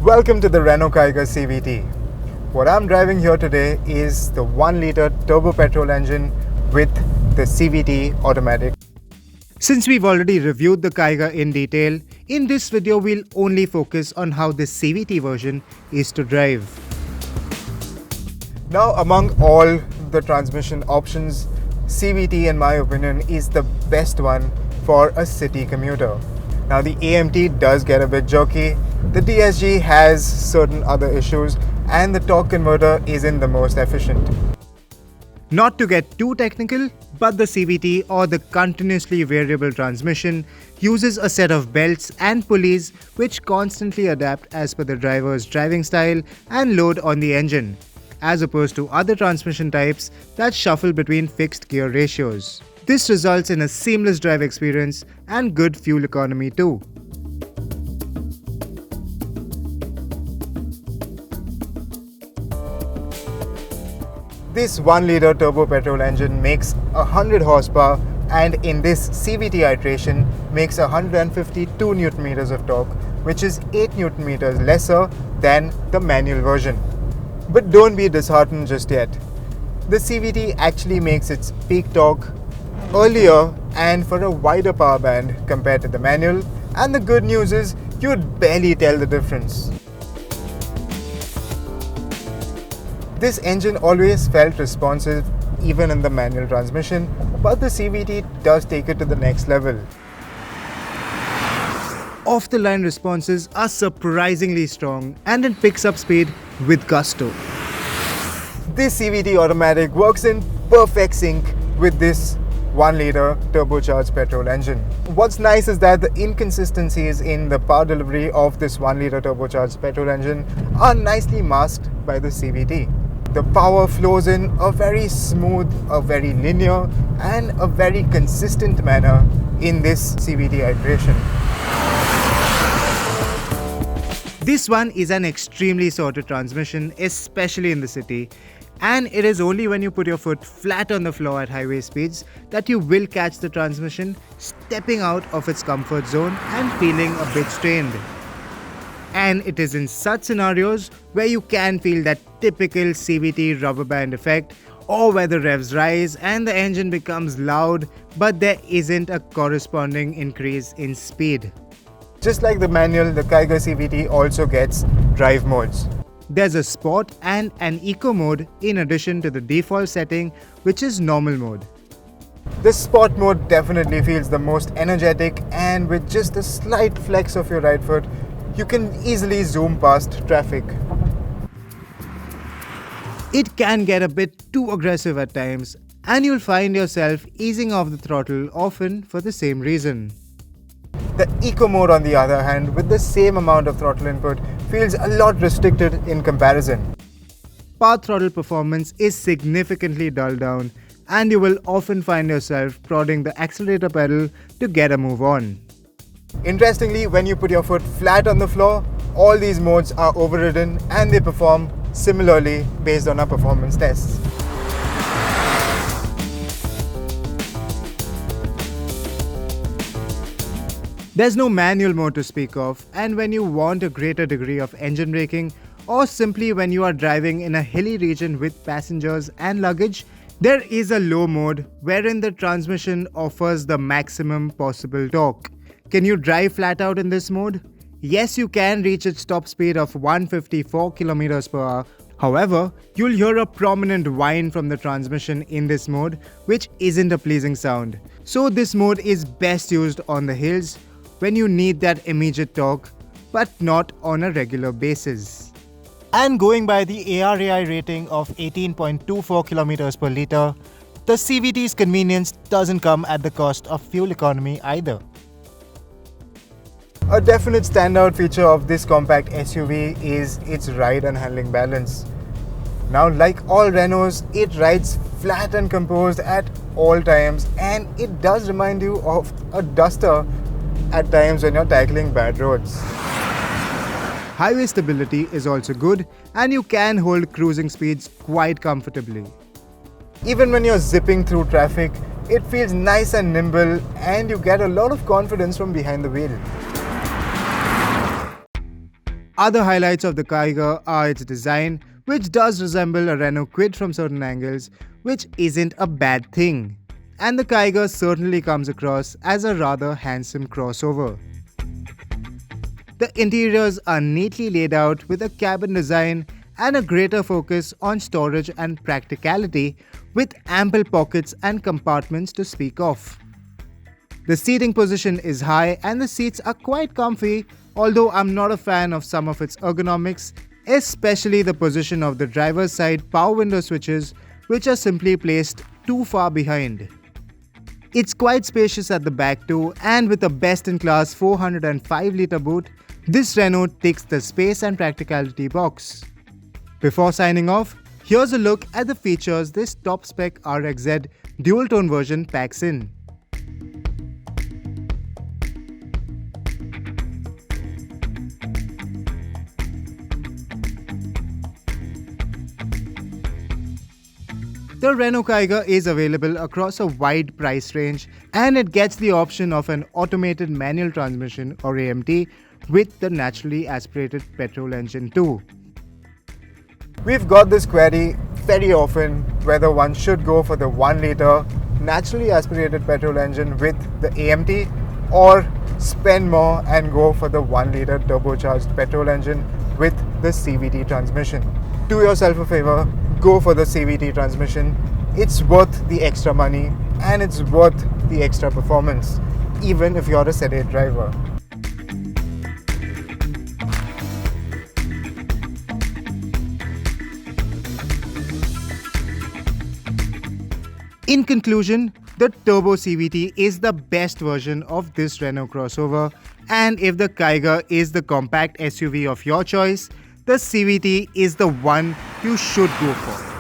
Welcome to the Renault Kiger CVT. What I'm driving here today is the 1-litre turbo petrol engine with the CVT automatic. Since we've already reviewed the Kiger in detail, in this video we'll only focus on how this CVT version is to drive. Now, among all the transmission options, CVT in my opinion is the best one for a city commuter. Now the AMT does get a bit jerky, the DSG has certain other issues, and the torque converter isn't the most efficient. Not to get too technical, but the CVT or the continuously variable transmission uses a set of belts and pulleys which constantly adapt as per the driver's driving style and load on the engine, as opposed to other transmission types that shuffle between fixed gear ratios. This results in a seamless drive experience and good fuel economy too. This 1-litre turbo petrol engine makes 100 horsepower and in this CVT iteration makes 152 Nm of torque, which is 8 Nm lesser than the manual version. But don't be disheartened just yet. The CVT actually makes its peak torque earlier and for a wider power band compared to the manual, and the good news is you'd barely tell the difference. This engine always felt responsive even in the manual transmission, but the CVT does take it to the next level. Off-the-line responses are surprisingly strong and it picks up speed with gusto. This CVT automatic works in perfect sync with this 1-litre turbocharged petrol engine. What's nice is that the inconsistencies in the power delivery of this 1-litre turbocharged petrol engine are nicely masked by the CVT. The power flows in a very smooth, a very linear, and a very consistent manner in this CVT iteration. This one is an extremely sorted transmission, especially in the city, and it is only when you put your foot flat on the floor at highway speeds that you will catch the transmission stepping out of its comfort zone and feeling a bit strained. And it is in such scenarios where you can feel that typical CVT rubber band effect, or where the revs rise and the engine becomes loud but there isn't a corresponding increase in speed. Just like the manual, the Kiger CVT also gets drive modes. There's a sport and an eco mode in addition to the default setting, which is normal mode. The sport mode definitely feels the most energetic, and with just a slight flex of your right foot, you can easily zoom past traffic. It can get a bit too aggressive at times, and you'll find yourself easing off the throttle often for the same reason. The eco mode, on the other hand, with the same amount of throttle input, feels a lot restricted in comparison. Power throttle performance is significantly dulled down, and you will often find yourself prodding the accelerator pedal to get a move on. Interestingly, when you put your foot flat on the floor, all these modes are overridden and they perform similarly based on our performance tests. There's no manual mode to speak of, and when you want a greater degree of engine braking, or simply when you are driving in a hilly region with passengers and luggage, there is a low mode wherein the transmission offers the maximum possible torque. Can you drive flat out in this mode? Yes, you can reach its top speed of 154 km per hour. However, you'll hear a prominent whine from the transmission in this mode, which isn't a pleasing sound. So this mode is best used on the hills when you need that immediate torque, but not on a regular basis. And going by the ARAI rating of 18.24 km per litre, the CVT's convenience doesn't come at the cost of fuel economy either. A definite standout feature of this compact SUV is its ride and handling balance. Now, like all Renaults, it rides flat and composed at all times, and it does remind you of a Duster at times when you're tackling bad roads. Highway stability is also good, and you can hold cruising speeds quite comfortably. Even when you're zipping through traffic, it feels nice and nimble, and you get a lot of confidence from behind the wheel. Other highlights of the Kiger are its design, which does resemble a Renault Kwid from certain angles, which isn't a bad thing. And the Kiger certainly comes across as a rather handsome crossover. The interiors are neatly laid out with a cabin design and a greater focus on storage and practicality, with ample pockets and compartments to speak of. The seating position is high and the seats are quite comfy, although I'm not a fan of some of its ergonomics, especially the position of the driver's side power window switches, which are simply placed too far behind. It's quite spacious at the back too, and with a best-in-class 405-litre boot, this Renault ticks the space and practicality box. Before signing off, here's a look at the features this top-spec RXZ dual-tone version packs in. The Renault Kiger is available across a wide price range, and it gets the option of an automated manual transmission or AMT with the naturally aspirated petrol engine too. We've got this query very often whether one should go for the 1-litre naturally aspirated petrol engine with the AMT or spend more and go for the 1-litre turbocharged petrol engine with the CVT transmission. Do yourself a favor, go for the CVT transmission. It's worth the extra money and it's worth the extra performance, even if you're a sedate driver. In conclusion, the Turbo CVT is the best version of this Renault crossover, and if the Kiger is the compact SUV of your choice, the CVT is the one you should go for.